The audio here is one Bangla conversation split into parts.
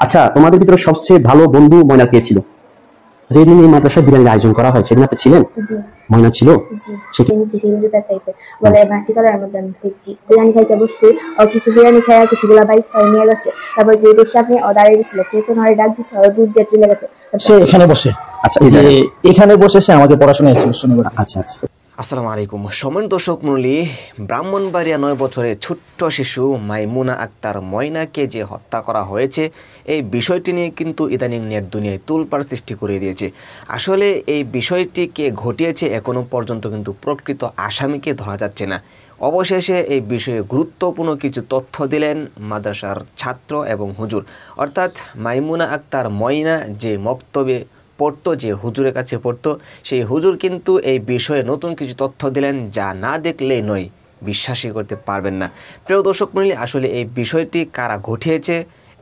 আচ্ছা, তোমাদের ভিতরে সবচেয়ে ভালো বন্ধু ময়না কে ছিল? যেদিন এই মাদ্রাসায় বিরিয়ানির আয়োজন করা হয় সেদিন আপনি ছিলেন? জি ময়না ছিল? জি সে কি হিন্দুটা টাইপের বলে ভার্টিক্যালের মধ্যে আমি দেখছি বিরিয়ানি খাইতে বসছি ও কিছু বিরিয়ানি খাইয়া কিছুগুলা বাইক নিয়ে গেছে। তারপর যে দেশে আপনি দাঁড়িয়ে গেছিল কেউ তো নয় ডাক দিচ্ছে ও দূর দিয়ে চলে গেছে। সে এখানে বসে, আচ্ছা এই যে এখানে বসে সে আমাকে পড়াশোনা এক্সপ্রেশন করে। আচ্ছা আচ্ছা। আসসালামু আলাইকুম সম্মানিত দর্শক মণ্ডলী, ব্রাহ্মণবাড়িয়া 9 বছরের ছোট্ট শিশু মাইমুনা আক্তার ময়নাকে যে হত্যা করা হয়েছে এই বিষয়টি নিয়ে কিন্তু ইদানিং নেট দুনিয়ায় তোলপাড় সৃষ্টি করে দিয়েছে। আসলে এই বিষয়টিকে ঘটিয়েছে এখনো পর্যন্ত কিন্তু প্রকৃত আসামিকে ধরা যাচ্ছে না। অবশেষে এই বিষয়ে গুরুত্বপূর্ণ কিছু তথ্য দিলেন মাদ্রাসার ছাত্র এবং হুজুর, অর্থাৎ মাইমুনা আক্তার ময়না যে মক্তবে পড়তো, যে হুজুরের কাছে পড়তো, সেই হুজুর কিন্তু এই বিষয়ে নতুন কিছু তথ্য দিলেন যা না দেখলেই নয়, বিশ্বাসই করতে পারবেন না। প্রিয় দর্শক মণ্ডলী, আসলে এই বিষয়টি কারা ঘটিয়েছে,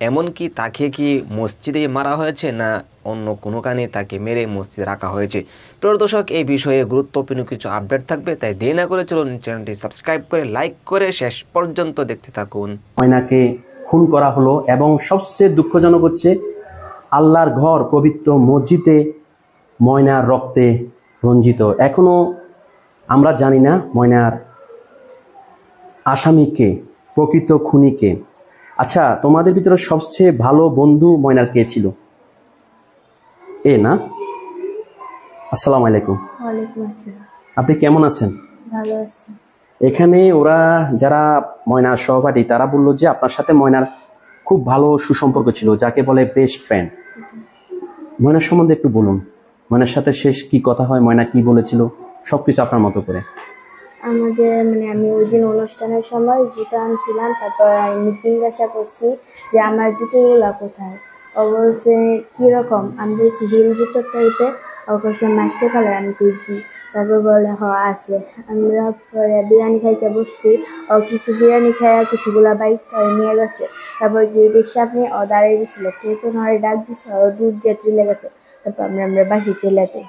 এমনকি তাকে কি মসজিদে মারা হয়েছে না অন্য কোনো কারণে তাকে মেরে মসজিদে রাখা হয়েছে? প্রিয় দর্শক, এই বিষয়ে গুরুত্বপূর্ণ কিছু আপডেট থাকবে, তাই দেরি না করে চলুন চ্যানেলটি সাবস্ক্রাইব করে লাইক করে শেষ পর্যন্ত দেখতে থাকুন। ময়নাকে খুন করা হলো এবং সবচেয়ে দুঃখজনক হচ্ছে আল্লাহর ঘর পবিত্র মসজিদে ময়নার রক্তে রঞ্জিত। এখনো আমরা জানি না ময়নার আসামিকে, প্রকৃত খুনিকে। আচ্ছা, তোমাদের ভিতরে সবচেয়ে ভালো বন্ধু ময়নার কে ছিল? এ না? আসসালামু আলাইকুম। ওয়ালাইকুম আসসালাম। আপনি কেমন আছেন? ভালো আছি। এখানে ওরা যারা ময়নার সহপাঠী তারা বললো যে আপনার সাথে ময়নার খুব ভালো সুসম্পর্ক ছিল, যাকে বলে বেস্ট ফ্রেন্ড। ময়নার সম্বন্ধে একটু বলুন, ময়নার সাথে শেষ কি কথা হয়, ময়না কি বলেছিল, সবকিছু আপনার মতো করে। আমাদের আমি ওই দিন অনুষ্ঠানের সময় জুতো আনছিলাম, তারপর আমি জিজ্ঞাসা করছি যে আমার জুতোগুলা কোথায়। ও বলছে কিরকম, আমি বলছি হিল জুতো টাইপের। ও বলছে মাইকে কালার, আমি খুঁজছি। তারপর বলে আছে। আমরা পরে বিরিয়ানি খাইতে বসছি, ও কিছু বিরিয়ানি খাইয়া কিছুগুলা বাইক নিয়ে গেছে। তারপর যে দেশে আপনি দাঁড়িয়ে গেছিল কেউ তো নয় ডাক দিচ্ছে ও দূর দিয়ে চলে গেছে। তারপর আমরা বাসি চলে যাই।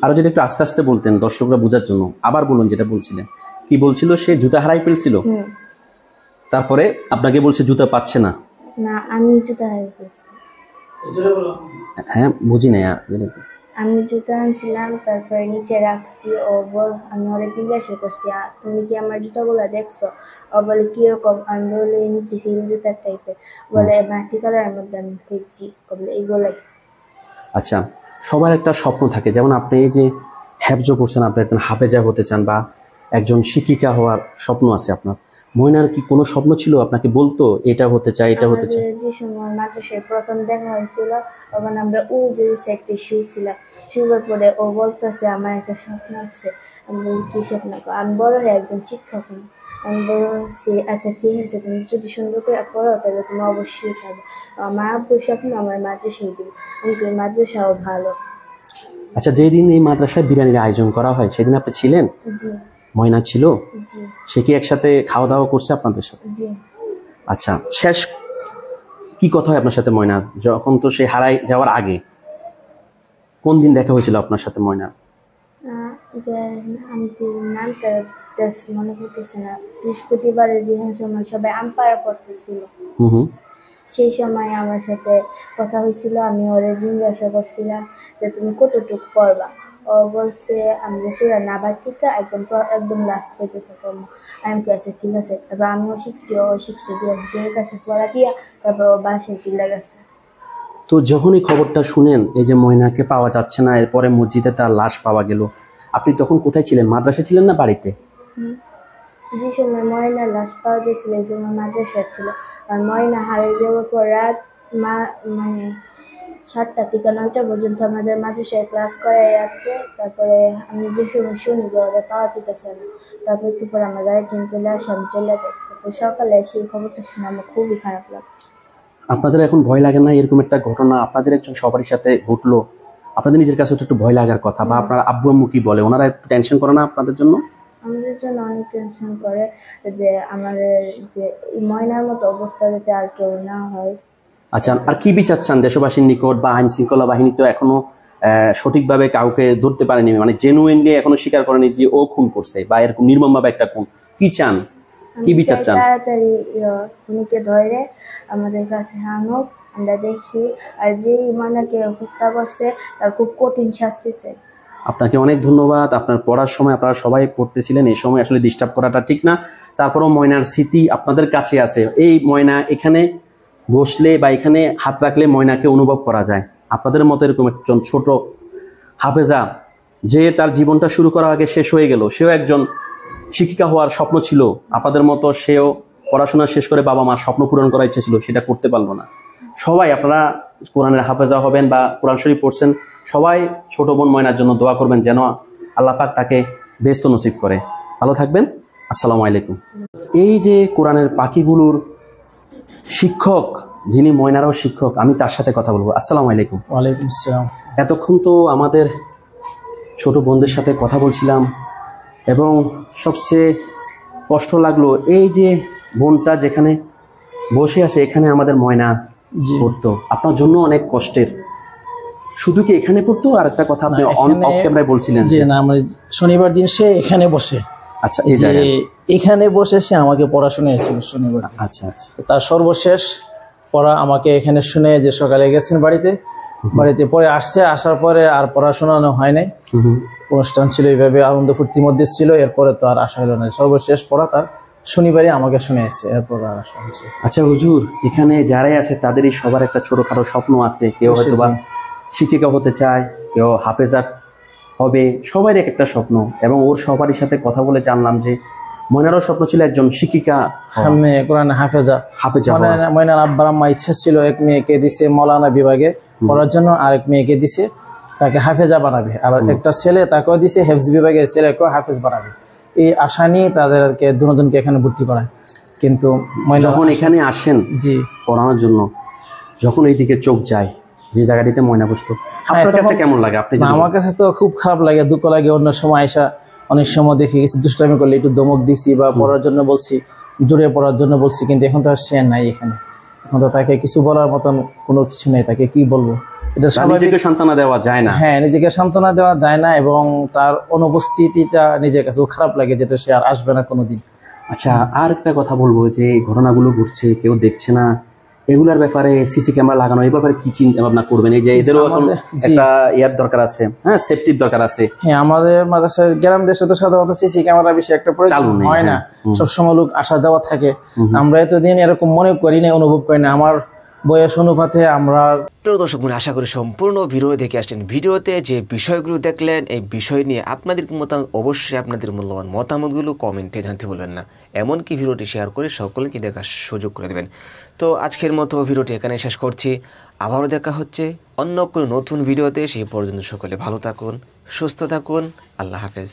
আরো যদি একটু আস্তে আস্তে বলতেন দর্শকরা বোঝার জন্য, আবার বলুন যেটা বলছিলেন। কি বলছিল? সে জুতা হারাই ফেলছিল, তারপরে আপনাকে বলছে জুতা পাচ্ছে না। না, আমি জুতা হারিয়ে ফেলছি। হ্যাঁ, বুঝি না। আমি জুতো আনছিলাম, তারপরে নিচে রাখছি। আমি ওরা জিজ্ঞাসা করছি তুমি কি আমার জুতাগুলো দেখছো? ও বলে কিরকম? আমি বলে নিচে হিল জুতার টাইপের। বলে মাটি কালারের মধ্যে আমি খুঁজছি। বলে এইগুলাই। আচ্ছা, সবার একটা স্বপ্ন থাকে, যেমন আপনি এই যে হ্যাফজ করছেন, আপনি একজন হাফেজা হতে চান বা একজন শিক্ষিকা হওয়ার স্বপ্ন আছে আপনার। ময়নার কি কোনো স্বপ্ন ছিল? আপনাকে বলতো এটা হতে চাই, এটা হতে চাই? যে সময় মাদ্রাসায় প্রথম দেখা হয়েছিল তখন আমরা একটা শু ছিলাম। শুবার পরে ও বলতেছে আমার একটা স্বপ্ন আছে। আমি বলি কি স্বপ্ন? আমি বড় হয়ে একজন শিক্ষক হই। আমি বলছি আচ্ছা ঠিক আছে, তুমি যদি সুন্দর করে পড়ো তাহলে তুমি অবশ্যই পাবে। আমার আব্বুর স্বপ্ন আমার মাদ্রাসায় দিব। আমি মাদ্রাসাও ভালো। আচ্ছা, যেদিন এই মাদ্রাসায় বিরিয়ানির আয়োজন করা হয় সেদিন আপনি ছিলেন? জি ময়না ছিল? জি সে কি একসাথে খাওয়া দাওয়া করছে আপনাদের সাথে? জি। আচ্ছা, শেষ কি কথা হয় আপনার সাথে ময়না যখন, তো সে হারাই যাওয়ার আগে কোন দিন দেখা হয়েছিল আপনার সাথে ময়না? আমি তো নামটা মনে করতেছি না। বৃহস্পতিবারে যে সময় সবাই আম্পায়ার পড়তেছিল সেই সময় আমার সাথে কথা হয়েছিল। আমি ওরা জিজ্ঞাসা করছিলাম যে তুমি কতটুকু পড়বা। ও বলছে আমি সুরা নাবার থেকে একদম লাস্ট পর্যন্ত পড়বো। আমি আচ্ছা ঠিক আছে। তারপর আমিও শিখছি, ও শিখছে দিয়ে নিজের কাছে পড়া দিয়া তারপর ও বাসায় চলে গেছে। তো যখন এই খবরটা শুনেন এই যে ময়নাকে পাওয়া যাচ্ছে না, এরপরে মসজিদে তার লাশ পাওয়া গেল, আপনি তখন কোথায় ছিলেন? মাদ্রাসায় ছিলেন না বাড়িতে? যে সময় ময়না লাশ পাওয়া গেছিল এই সময় মাদ্রাসা ছিল। আর ময়না হারিয়ে যাওয়ার পর রাত 7টা থেকে 9টা পর্যন্ত আমাদের মাদ্রাসায় ক্লাস করাই আছে। তারপরে আমি যে সময় শুনি যে ওরা পাওয়া যেতেছে না, তারপর একটু পরে আমার গার্জেন চলে আসে, আমি চলে যাই। তারপর সকালে সেই খবরটা শুনে আমার খুবই খারাপ লাগে। আপনাদের এখন ভয় লাগে না এরকম একটা ঘটনা আপনাদের একজন সবারই সাথে ঘটলো? আপনাদের নিজের কাছে তো একটু ভয় লাগার কথা, বা আপনার আব্বু আম্মু কি বলে? ওনারা একটু টেনশন করে না আপনাদের জন্য? আমাদের জন্য অনেক টেনশন করে যে আমাদের যে ময়নার মতো অবস্থা যাতে আর কেউ না হয়। আচ্ছা, আর কি বিচার চান দেশবাসীর নিকট? বা আইন শৃঙ্খলা বাহিনী তো এখনো সঠিকভাবে কাউকে ধরতে পারেনি, মানে জেনুইনলি এখনো স্বীকার করেনি যে ও খুন করছে বা এরকম নির্মমভাবে একটা খুন। কি চান, কি বিচার চান? তাড়াতাড়ি খুনিকে ধরে আমাদের কাছে আনুক, আমরা দেখি। আর যে ময়নাকে হত্যা করছে তার খুব কঠিন শাস্তি চাই। আপনাকে অনেক ধন্যবাদ। আপনার পড়ার সময় আপনারা সবাই পড়তেছিলেন, এই সময় আসলে ডিস্টার্ব করাটা ঠিক না। তারপরও ময়নার স্মৃতি আপনাদের কাছে আছে। এই ময়না এখানে বসলে বা এখানে হাত রাখলে ময়নাকে অনুভব করা যায়। আপনাদের মতো এরকম একজন ছোট হাফেজা, যে তার জীবনটা শুরু করার আগে শেষ হয়ে গেল, সেও একজন শিক্ষিকা হওয়ার স্বপ্ন ছিল। আপনাদের মতো সেও পড়াশোনা শেষ করে বাবা মার স্বপ্ন পূরণ করার ইচ্ছে ছিল, সেটা করতে পারলো না। সবাই আপনারা কোরআনের হাফেজা হবেন বা কোরআন শরীফ পড়ছেন, সবাই ছোট বোন ময়নার জন্য দোয়া করবেন যেন আল্লাহ পাক তাকে বেহেশত নসিব করে। ভালো থাকবেন। আসসালামু আলাইকুম। এই যে কোরআনের পাখিগুলোর শিক্ষক, যিনি ময়নারও শিক্ষক, আমি তার সাথে কথা বলবো। আসসালামু আলাইকুম। ওয়ালাইকুম আসসালাম। এতক্ষণ তো আমাদের ছোট বোনদের সাথে কথা বলছিলাম এবং সবচেয়ে কষ্ট লাগলো এই যে বোনটা যেখানে বসে আছে, এখানে আমাদের ময়না জি। পড়তো। আপনার জন্য অনেক কষ্টের। শুধু কি এখানে পড়তো? আর একটা কথা আপনি অফ ক্যামেরায় বলছিলেন যে না, মানে শনিবার দিন সে এখানে বসে, আচ্ছা, এই যে জায়গায়। এখানে বসে সে আমাকে পড়া শুনিয়েছিল শনিবার। আচ্ছা আচ্ছা। তো তার সর্বশেষ পড়া আমাকে এখানে শুনে, যে সকালে গেছেন বাড়িতে পরে আসছে, আসার পরে আর পড়াশোনানো হয় নাই। অনুষ্ঠান ছিল এইভাবে আনন্দ ফুর্তির মধ্যে ছিল, এরপরে তো আর আসা হলো না। সর্বশেষ পড়া তার শনিবারই আমাকে শুনে এসছে, এরপর আর আসা হয়েছে। আচ্ছা হুজুর, এখানে যারাই আছে তাদেরই সবার একটা ছোটখাটো স্বপ্ন আছে। কেউ হয়তো বা শিক্ষিকা হতে চায়, কেউ হাফেজা হবে, সবারই এক একটা স্বপ্ন। এবং ওর সবারই সাথে কথা বলে জানলাম যে ময়নারও স্বপ্ন ছিল একজন শিক্ষিকা সামনে কোরআন হাফেজা। হওয়া। ময়নার আব্বার আম্মা ইচ্ছা ছিল এক মেয়েকে দিছে মৌলানা বিভাগে পড়ার জন্য, আর এক মেয়েকে দিছে তাকে হাফেজা বানাবে, আর একটা ছেলে তাকেও দিছে হেফজ বিভাগে, ছেলেকেও হাফেজ বানাবে। এই আশা নিয়ে তাদেরকে দুজনকে এখানে ভর্তি করায়। কিন্তু যখন এখানে আসেন জি পড়ানোর জন্য, যখন এইদিকে চোখ যায় যে জায়গাটিতে ময়না বসতো, আপনার কাছে কেমন লাগে? আপনি আমার কাছে তো খুব খারাপ লাগে, দুঃখ লাগে। অন্য সময় আয়সা অনেক সময় দেখে গেছি দুষ্টামি করলে একটু দমক দিছি বা পড়ার জন্য বলছি, জোরে পড়ার জন্য বলছি, কিন্তু এখন তো আর সে নাই এখানে। এখন তো তাকে কিছু বলার মতন কোনো কিছু নেই, তাকে কি বলবো? এটা নিজেকে সান্ত্বনা দেওয়া যায় না। হ্যাঁ, নিজেকে সান্ত্বনা দেওয়া যায় না, এবং তার অনুপস্থিতিটা নিজের কাছে খারাপ লাগে, যেটা সে আর আসবে না কোনোদিন। আচ্ছা, আর একটা কথা বলবো, যে ঘটনাগুলো ঘটছে, কেউ দেখছে না, এগুলার ব্যাপারে সিসি ক্যামেরা লাগানো, এই ব্যাপারে কি চিন্তা ভাবনা করবেন? এই যে এদেরও এখন একটা ইয়ার দরকার আছে, হ্যাঁ, সেফটির দরকার আছে। হ্যাঁ, আমাদের মাদ্রাসার গ্রাম দেশে তো সাধারণত সিসি ক্যামেরা বেশি একটা চালু নেই, হয় না, সবসময় লোক আসা যাওয়া থাকে। আমরা এতদিন এরকম মনে করি না, অনুভব করি না। আমার বয়স অনুপাতে আমরা। প্রিয় দর্শক, আশা করি সম্পূর্ণ ভিডিও দেখে আসছেন। ভিডিওতে যে বিষয়গুলো দেখলেন, এই বিষয় নিয়ে আপনাদের মতামত, অবশ্যই আপনাদের মূল্যবান মতামতগুলো কমেন্টে জানতে বলবেন না। এমনকি ভিডিওটি শেয়ার করে সকলকে দেখার সুযোগ করে দেবেন। তো আজকের মতো ভিডিওটি এখানে শেষ করছি। আবারও দেখা হচ্ছে অন্য কোনো নতুন ভিডিওতে। সেই পর্যন্ত সকলে ভালো থাকুন, সুস্থ থাকুন। আল্লাহ হাফেজ।